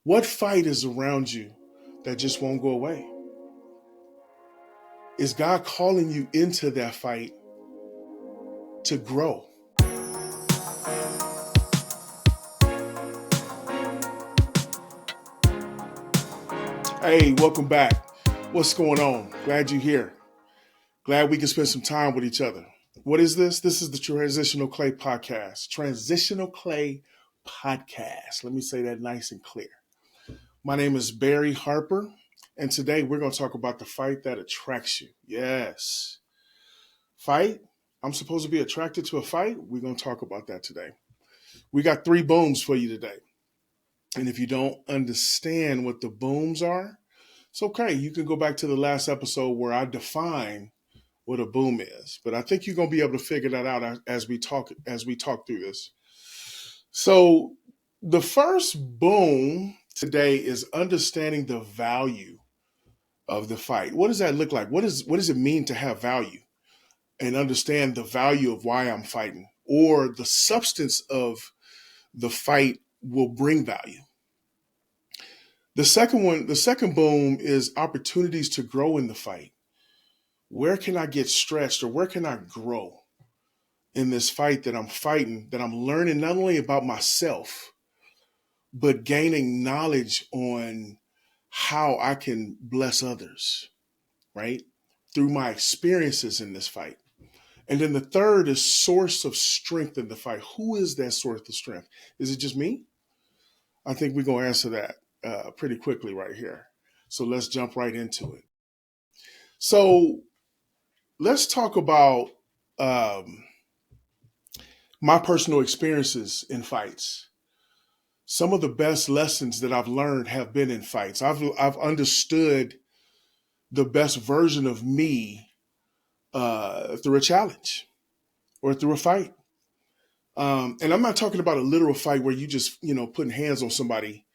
What fight is around you that just won't go away? Is God calling you into that fight to grow? Hey, welcome back. What's going on? Glad you're here. Glad we can spend some time with each other. What is this? This is the Transitional Clay Podcast. Transitional Clay Podcast. Let me say that nice and clear. My name is Barry Harper, and today we're going to talk about the fight that attracts you. Yes. Fight? I'm supposed to be attracted to a fight? We're going to talk about that today. We got 3 booms for you today. And if you don't understand what the booms are, it's okay. You can go back to the last episode where I define what a boom is. But I think you're going to be able to figure that out as we talk through this. So the first boom today is understanding the value of the fight. What does that look like? What does it mean to have value and understand the value of why I'm fighting, or the substance of the fight will bring value? The second boom is opportunities to grow in the fight. Where can I get stretched, or where can I grow in this fight that I'm fighting, that I'm learning not only about myself, but gaining knowledge on how I can bless others, right? Through my experiences in this fight. And then the third is source of strength in the fight. Who is that source of strength? Is it just me? I think we're going to answer that pretty quickly right here. So let's jump right into it. So let's talk about my personal experiences in fights. Some of the best lessons that I've learned have been in fights. I've understood the best version of me through a challenge or through a fight. And I'm not talking about a literal fight where you just, putting hands on somebody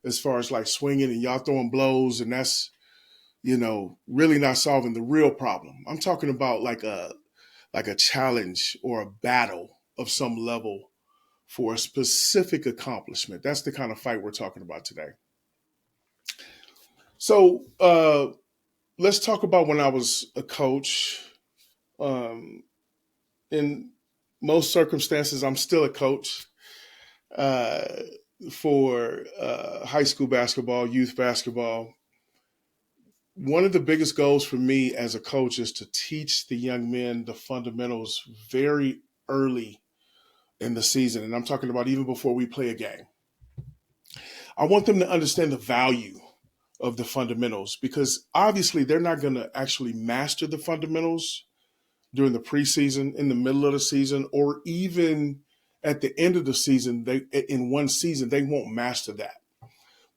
as far as like swinging and y'all throwing blows, and that's, really not solving the real problem. I'm talking about like a challenge or a battle of some level for a specific accomplishment. That's the kind of fight we're talking about today. So let's talk about when I was a coach. In most circumstances, I'm still a coach for high school basketball, youth basketball. One of the biggest goals for me as a coach is to teach the young men the fundamentals very early in the season. And I'm talking about even before we play a game. I want them to understand the value of the fundamentals, because obviously they're not going to actually master the fundamentals during the preseason, in the middle of the season, or even at the end of the season. In one season, they won't master that.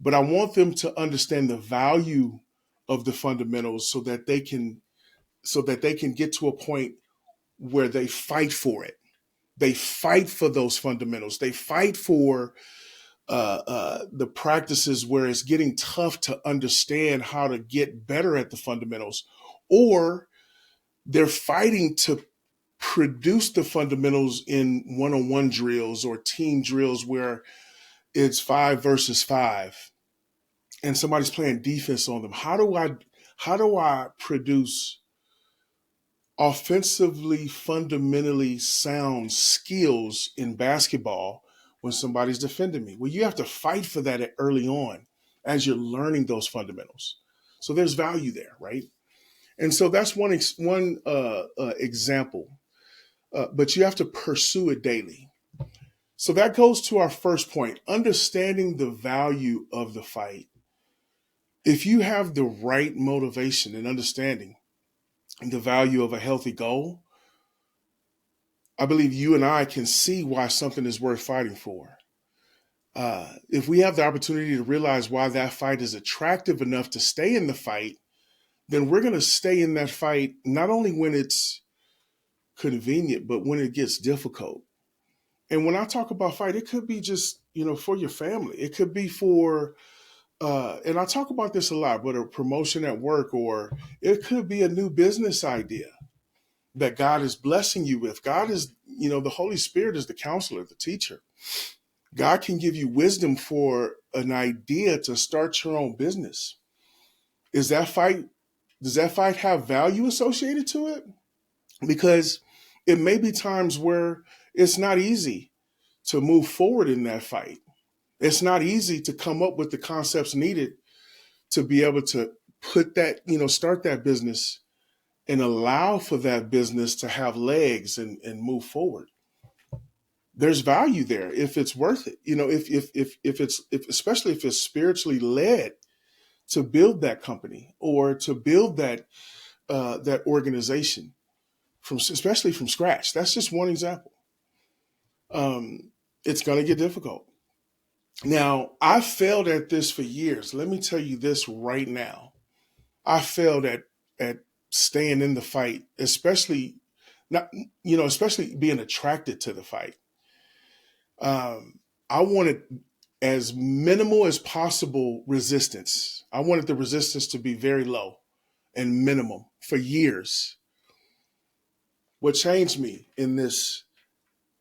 But I want them to understand the value of the fundamentals so that they can get to a point where they fight for it. They fight for those fundamentals. They fight for the practices where it's getting tough to understand how to get better at the fundamentals, or they're fighting to produce the fundamentals in one-on-one drills or team drills where it's 5 versus 5 and somebody's playing defense on them. How do I produce offensively fundamentally sound skills in basketball when somebody's defending me? Well, you have to fight for that early on as you're learning those fundamentals. So there's value there, right? And so that's one example, but you have to pursue it daily. So that goes to our first point, understanding the value of the fight. If you have the right motivation and understanding the value of a healthy goal, I believe you and I can see why something is worth fighting for. If we have the opportunity to realize why that fight is attractive enough to stay in the fight, then we're going to stay in that fight not only when it's convenient, but when it gets difficult. And when I talk about fight, it could be just, for your family. It could be for, and I talk about this a lot, but a promotion at work, or it could be a new business idea that God is blessing you with. God is, the Holy Spirit is the counselor, the teacher. God can give you wisdom for an idea to start your own business. Does that fight have value associated to it? Because it may be times where it's not easy to move forward in that fight. It's not easy to come up with the concepts needed to be able to put that, start that business and allow for that business to have legs and move forward. There's value there if it's worth it. If especially if it's spiritually led to build that company or to build that that organization especially from scratch. That's just one example. It's going to get difficult. Now, I failed at this for years. Let me tell you this right now. I failed at staying in the fight, especially especially being attracted to the fight. I wanted as minimal as possible resistance. I wanted the resistance to be very low and minimum for years. What changed me in this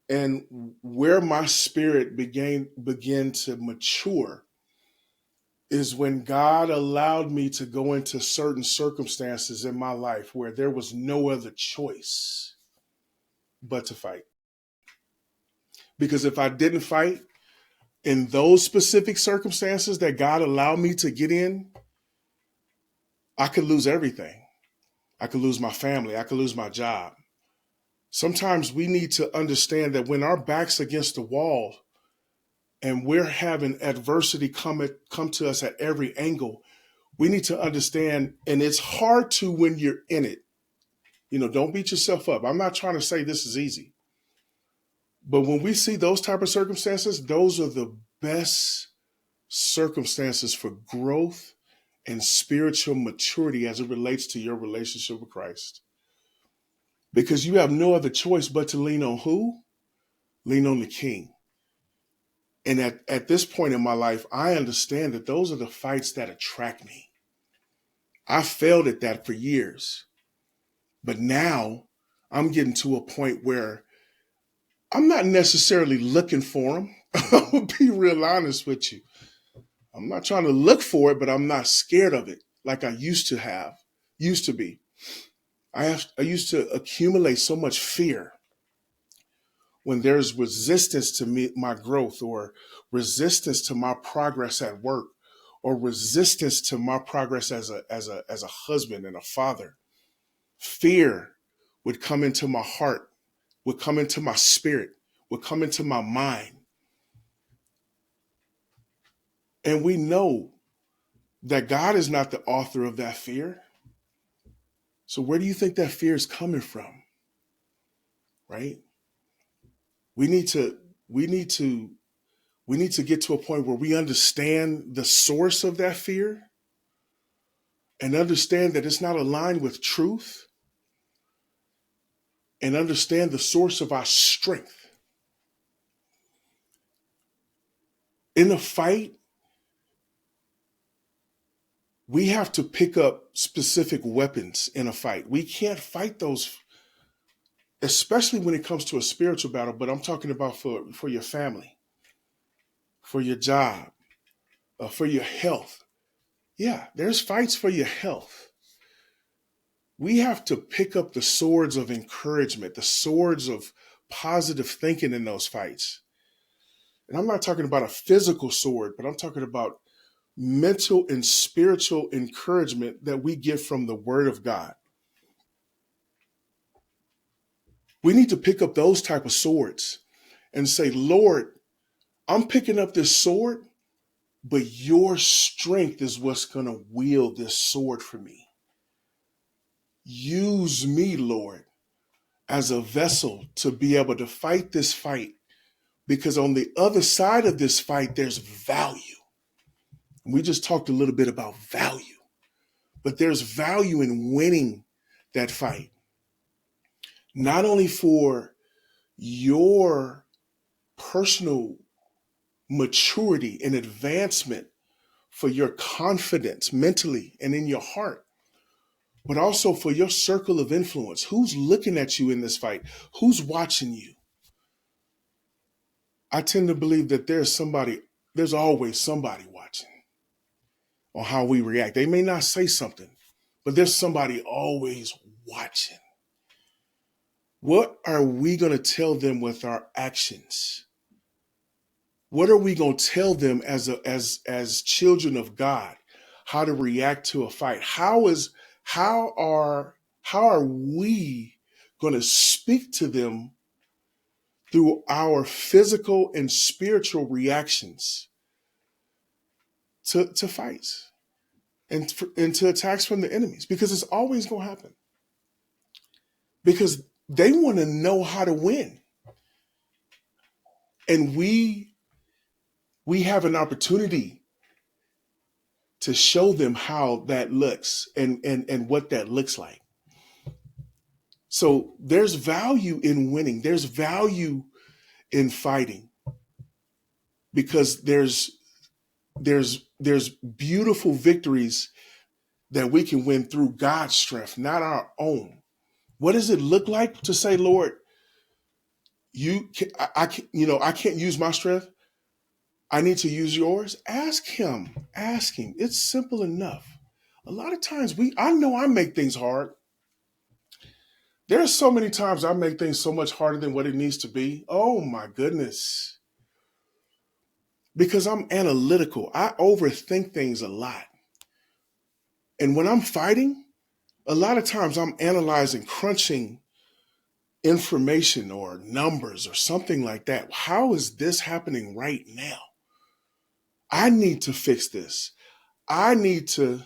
and where my spirit began to mature is when God allowed me to go into certain circumstances in my life where there was no other choice but to fight. Because if I didn't fight in those specific circumstances that God allowed me to get in, I could lose everything. I could lose my family. I could lose my job. Sometimes we need to understand that when our back's against the wall and we're having adversity come to us at every angle, we need to understand, and it's hard to when you're in it. Don't beat yourself up. I'm not trying to say this is easy. But when we see those type of circumstances, those are the best circumstances for growth and spiritual maturity as it relates to your relationship with Christ. Because you have no other choice but to lean on who? Lean on the King. And at this point in my life, I understand that those are the fights that attract me. I failed at that for years. But now I'm getting to a point where I'm not necessarily looking for them. I'm going to be real honest with you. I'm not trying to look for it, but I'm not scared of it like I used to be. I used to accumulate so much fear when there's resistance to my growth or resistance to my progress at work or resistance to my progress as a husband and a father. Fear would come into my heart, would come into my spirit, would come into my mind. And we know that God is not the author of that fear. So where do you think that fear is coming from? Right? We need to get to a point where we understand the source of that fear and understand that it's not aligned with truth and understand the source of our strength. In a fight, we have to pick up specific weapons in a fight. We can't fight those, especially when it comes to a spiritual battle, but I'm talking about for your family, for your job, for your health. Yeah, there's fights for your health. We have to pick up the swords of encouragement, the swords of positive thinking in those fights. And I'm not talking about a physical sword, but I'm talking about mental and spiritual encouragement that we get from the Word of God. We need to pick up those type of swords and say, Lord, I'm picking up this sword, but your strength is what's going to wield this sword for me. Use me, Lord, as a vessel to be able to fight this fight, because on the other side of this fight, there's value. We just talked a little bit about value, but there's value in winning that fight. Not only for your personal maturity and advancement, for your confidence mentally and in your heart, but also for your circle of influence. Who's looking at you in this fight? Who's watching you? I tend to believe that there's always somebody watching on how we react. They may not say something, but there's somebody always watching. What are we going to tell them with our actions? What are we going to tell them as children of God? How to react to a fight? How are we going to speak to them through our physical and spiritual reactions to fights and to attacks from the enemies? Because it's always going to happen. Because they want to know how to win. And we have an opportunity to show them how that looks and what that looks like. So there's value in winning. There's value in fighting, because there's beautiful victories that we can win through God's strength, not our own. What does it look like to say, Lord, I can't use my strength. I need to use yours. Ask him. It's simple enough. A lot of times I know I make things hard. There are so many times I make things so much harder than what it needs to be. Oh my goodness. Because I'm analytical. I overthink things a lot. And when I'm fighting, a lot of times I'm analyzing, crunching information or numbers or something like that. How is this happening right now? I need to fix this. I need to,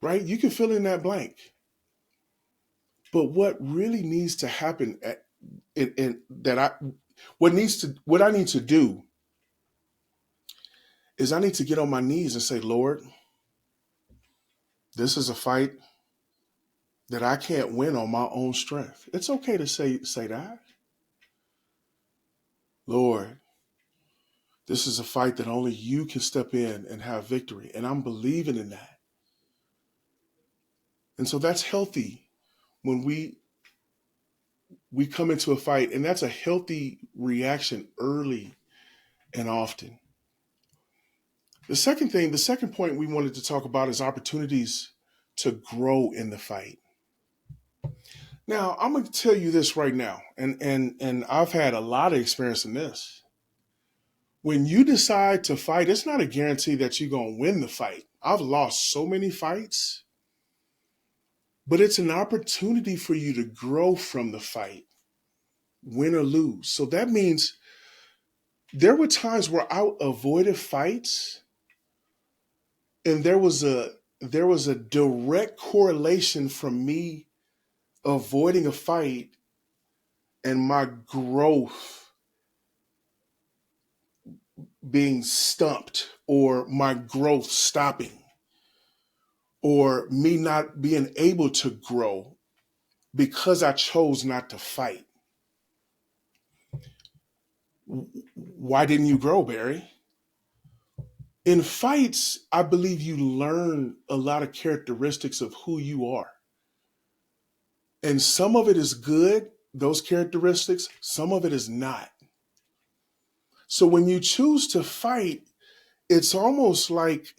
right? You can fill in that blank. But what really needs to happen what I need to do is I need to get on my knees and say, Lord, this is a fight that I can't win on my own strength. It's okay to say that. Lord, this is a fight that only you can step in and have victory. And I'm believing in that. And so that's healthy when we come into a fight, and that's a healthy reaction early and often. The second point we wanted to talk about is opportunities to grow in the fight. Now, I'm going to tell you this right now, and I've had a lot of experience in this. When you decide to fight, it's not a guarantee that you're going to win the fight. I've lost so many fights, but it's an opportunity for you to grow from the fight, win or lose. So that means there were times where I avoided fights, and there was a direct correlation from me avoiding a fight and my growth being stumped, or my growth stopping, or me not being able to grow because I chose not to fight. Why didn't you grow, Barry? In fights, I believe you learn a lot of characteristics of who you are. And some of it is good, those characteristics, some of it is not. So when you choose to fight, it's almost like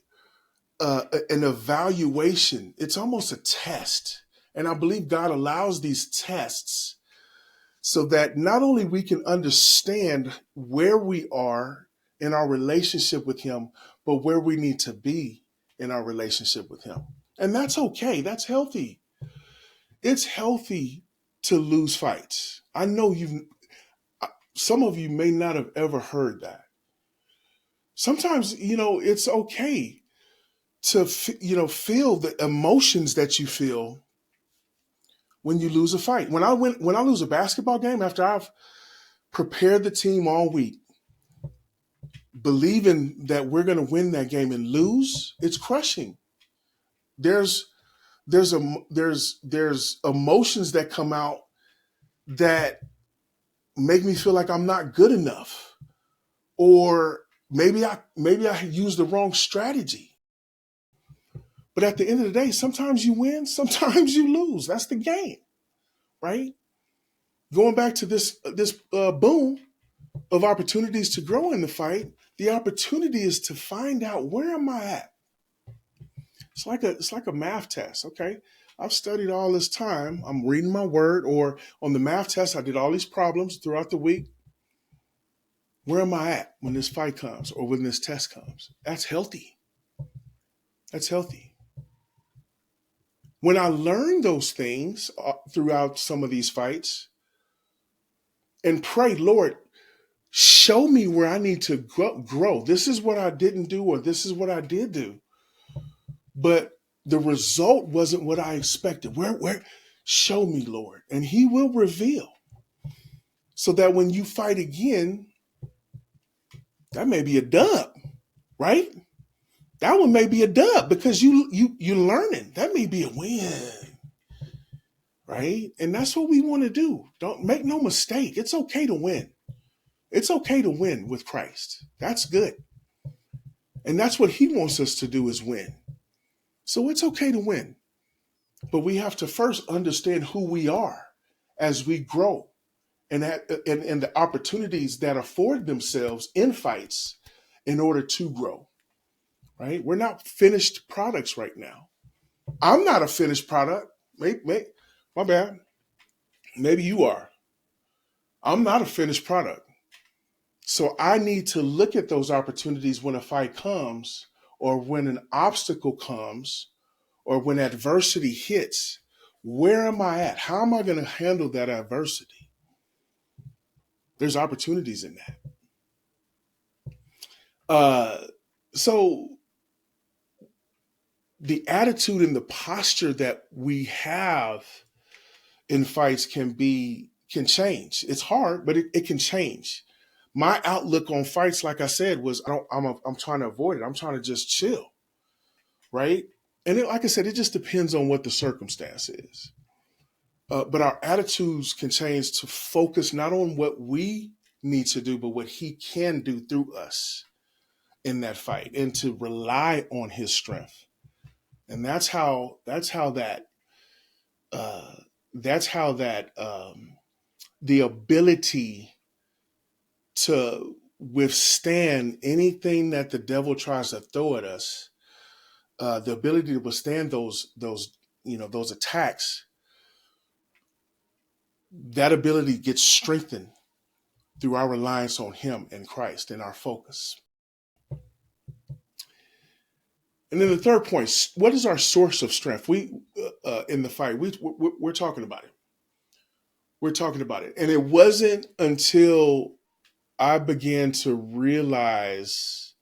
an evaluation. It's almost a test. And I believe God allows these tests so that not only we can understand where we are in our relationship with him, but where we need to be in our relationship with him. And that's okay. That's healthy. It's healthy to lose fights. I know some of you may not have ever heard that. Sometimes, it's okay to, feel the emotions that you feel when you lose a fight. When I lose a basketball game after I've prepared the team all week, believing that we're going to win that game and lose, it's crushing. There's emotions that come out that make me feel like I'm not good enough, or maybe I used the wrong strategy. But at the end of the day, sometimes you win, sometimes you lose. That's the game, right? going back to this boom of opportunities to grow in the fight, the opportunity is to find out, where am I at? It's like a math test. Okay, I've studied all this time. I'm reading my word, or on the math test, I did all these problems throughout the week. Where am I at when this fight comes or when this test comes? That's healthy. That's healthy. When I learn those things throughout some of these fights and pray, Lord, show me where I need to grow. This is what I didn't do, or this is what I did do. But the result wasn't what I expected. Where? Show me, Lord. And he will reveal. So that when you fight again, that may be a dub, right? That one may be a dub because you're learning. That may be a win, right? And that's what we want to do. Don't make no mistake. It's okay to win. It's okay to win with Christ. That's good. And that's what he wants us to do, is win. So it's okay to win. But we have to first understand who we are as we grow, and the opportunities that afford themselves in fights in order to grow. Right? We're not finished products right now. I'm not a finished product. My bad. Maybe you are. I'm not a finished product. So I need to look at those opportunities when a fight comes, or when an obstacle comes, or when adversity hits. Where am I at? How am I going to handle that adversity? There's opportunities in that. So the attitude and the posture that we have in fights can change. It's hard, but it can change. My outlook on fights, like I said, was I'm trying to avoid it. I'm trying to just chill, right? And like I said, it just depends on what the circumstance is. But our attitudes can change to focus not on what we need to do, but what he can do through us in that fight, and to rely on his strength. And that's how that the ability to withstand anything that the devil tries to throw at us, the ability to withstand those attacks, that ability gets strengthened through our reliance on him and Christ and our focus. And then the third point: what is our source of strength? We in the fight, we're talking about it. We're talking about it, and it wasn't until I began to realize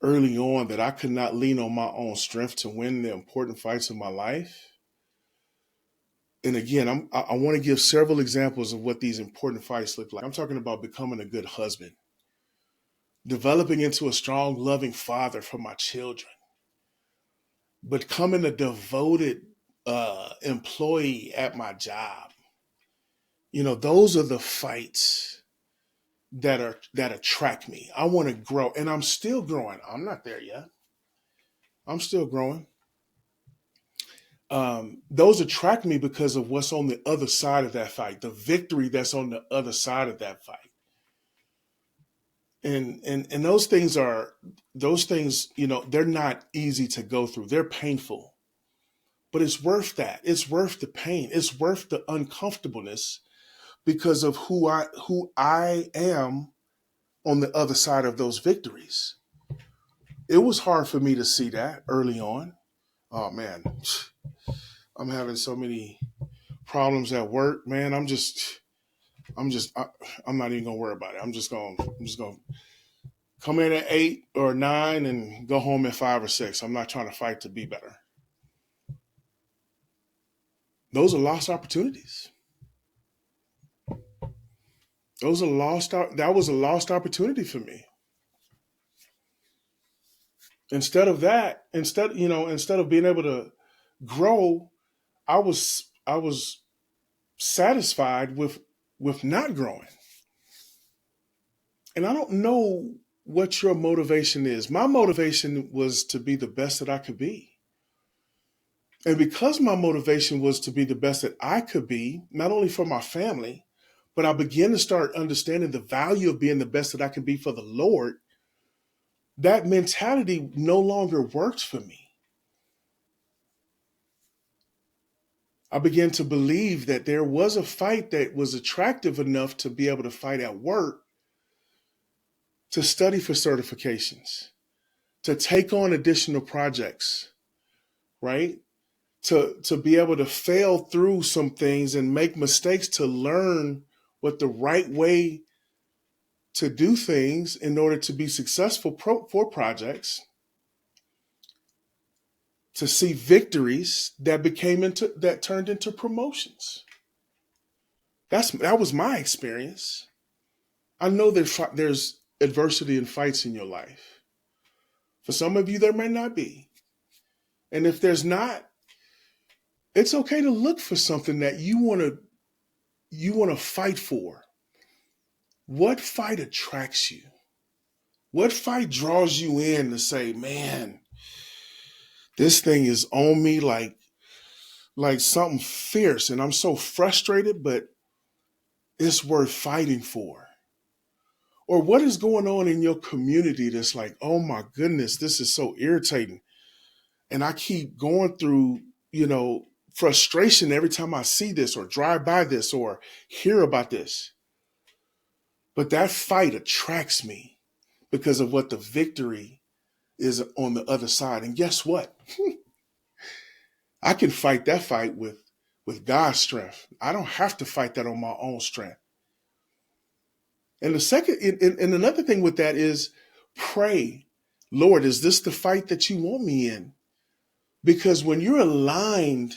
early on that I could not lean on my own strength to win the important fights of my life. And again, I want to give several examples of what these important fights look like. I'm talking about becoming a good husband, developing into a strong, loving father for my children, becoming a devoted employee at my job. Those are the fights that attract me. I want to grow, and I'm still growing. I'm not there yet. I'm still growing. Those attract me because of what's on the other side of that fight, the victory that's on the other side of that fight. And those things, they're not easy to go through. They're painful, but it's worth that. It's worth the pain. It's worth the uncomfortableness because of who I am on the other side of those victories. It was hard for me to see that early on. Oh man, I'm having so many problems at work, man. I'm not even gonna worry about it. I'm just gonna come in at 8 or 9 and go home at 5 or 6. I'm not trying to fight to be better. Those are lost opportunities. That was a lost opportunity for me. Instead of being able to grow, I was satisfied with not growing. And I don't know what your motivation is. My motivation was to be the best that I could be. And because my motivation was to be the best that I could be, not only for my family, but I began to start understanding the value of being the best that I can be for the Lord, that mentality no longer worked for me. I began to believe that there was a fight that was attractive enough to be able to fight at work, to study for certifications, to take on additional projects, right? To be able to fail through some things and make mistakes, to learn what the right way to do things in order to be successful for projects, to see victories that turned into promotions. That was my experience. I know there's adversity and fights in your life. For some of you, there may not be. And if there's not, it's okay to look for something that you want to fight for. What fight attracts you? What fight draws you in to say, man, this thing is on me like something fierce, and I'm so frustrated, but it's worth fighting for? Or what is going on in your community that's like, oh my goodness, this is so irritating. And I keep going through, frustration every time I see this or drive by this or hear about this. But that fight attracts me because of what the victory is on the other side. And guess what? I can fight that fight with God's strength. I don't have to fight that on my own strength. And the second, and another thing with that is pray, Lord, is this the fight that you want me in? Because when you're aligned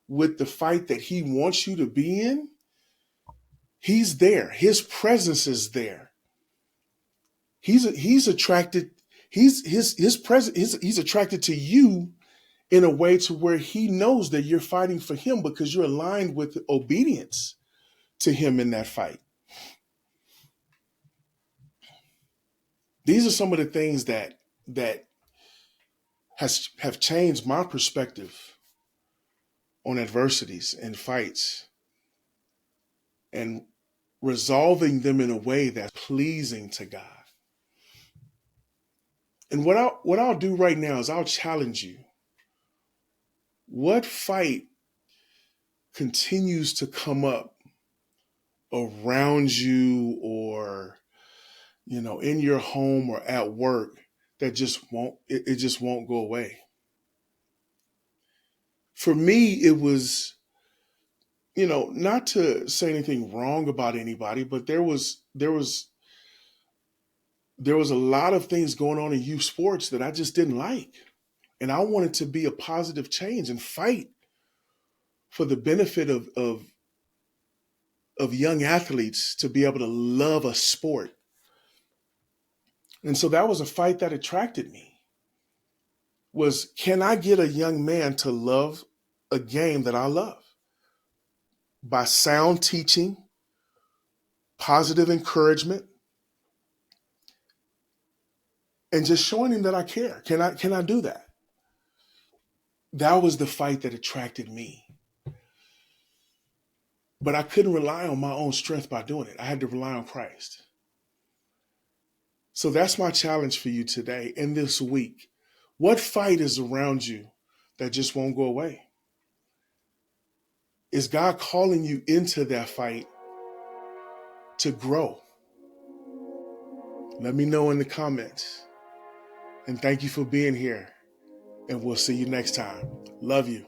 with the fight that he wants you to be in, he's there. His presence is there. He's attracted. His presence. He's attracted to you in a way to where he knows that you're fighting for him because you're aligned with obedience to him in that fight. These are some of the things that have changed my perspective on adversities and fights and resolving them in a way that's pleasing to God. And what I'll do right now is I'll challenge you. What fight continues to come up around you or, in your home or at work that just won't go away? For me, it was, not to say anything wrong about anybody, but there was a lot of things going on in youth sports that I just didn't like. And I wanted to be a positive change and fight for the benefit of young athletes to be able to love a sport. And so that was a fight that attracted me. Was, can I get a young man to love a game that I love? By sound teaching, positive encouragement, and just showing him that I care. Can I do that? That was the fight that attracted me. But I couldn't rely on my own strength by doing it. I had to rely on Christ. So that's my challenge for you today and this week. What fight is around you that just won't go away? Is God calling you into that fight to grow? Let me know in the comments. And thank you for being here. And we'll see you next time. Love you.